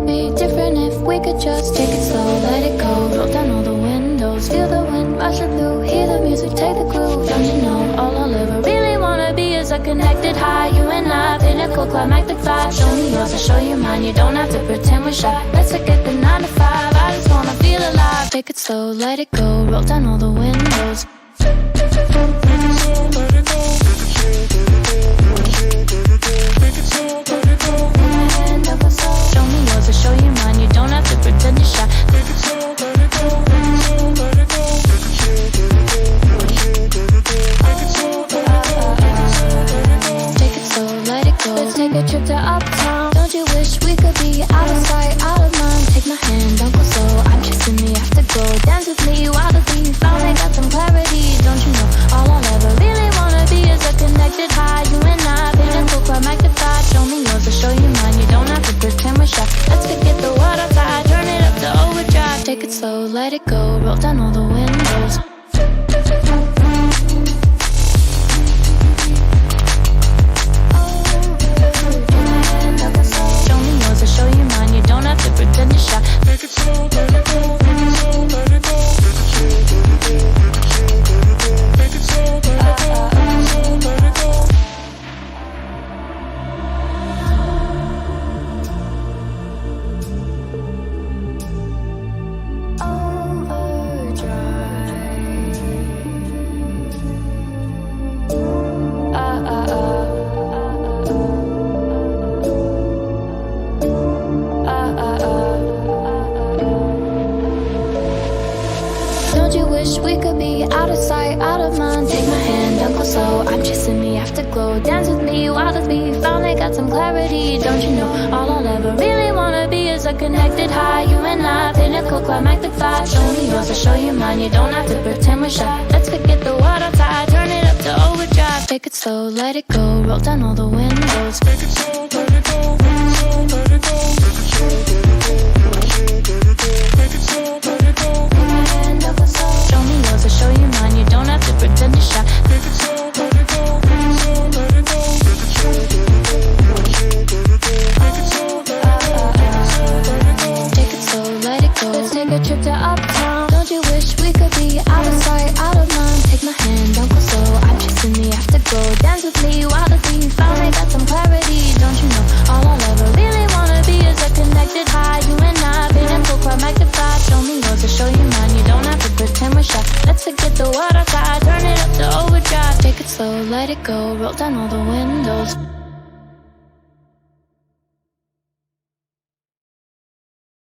be different if we could just take it slow, let it go. Roll down all the windows, feel the wind rushing through, hear the music, take the groove. Don't you know, all I'll ever really wanna be is a connected high. You and I, pinnacle, climactic vibe. Show me yours, I'll show you mine. You don't have to pretend we're shy. Let's forget the 9 to 5. I just wanna feel alive. Take it slow, let it go. Roll down all the windows. Show me yours, I'll show you mine. You don't have to pretend you're shy. Take it slow, let it go. Let's take a trip to uptown. Don't you wish we could be out of sight, out of mind? Take my hand, don't go slow. I'm chasing the afterglow. Dance with me while the beat finally got some clarity. Don't you know, all I'll ever really wanna be is a connected high. You and I, pinnacle, climactic vibe. Show me yours, I'll show you mine. You don't have to pretend we're shy. Let's forget the world outside, turn it up to overdrive. Take it slow, let it go. Roll down all the windows. Show you mine, you don't have to pretend you're shy. Take it slow, let it go. Take it slow, let it go. Take it slow, let it go. Take it slow, let it go. Don't you wish we could be out of sight, out of mind? Take my hand, don't go slow. I'm chasing the afterglow. Dance with me while the beat finally got some clarity. Don't you know, all I'll ever really wanna be is a connected high. You and I, pinnacle, climactic vibe. Show me yours, I'll show you mine. You don't have to pretend we're shy. Let's forget the world outside, turn it up to overdrive. Take it slow, let it go. Roll down all the windows. Take it slow, let it go. Take it slow, let it go. Take it slow, let it go. Take it slow, let it go. Show me yours, I'll show you mine. You don't have to pretend you're shy. Take it slow, let it go. Take it slow, let it go. Take it slow, let it go. Take it slow, let it go. Take it slow, let it go. Let's take a trip to uptown. Don't you wish we could be out of sight, out of mind? Take my hand, don't go slow. I'm chasing the afterglow. Dance with me while the beat finally got some clarity. Don't you know, all I'll ever really wanna be is a connected high. You and I, pinnacle, climactic vibe. Show me yours, I'll show you mine. You don't have to pretend we're shy. Let's forget the world outside, turn it up to overdrive. Take it slow, let it go. Roll down all the windows.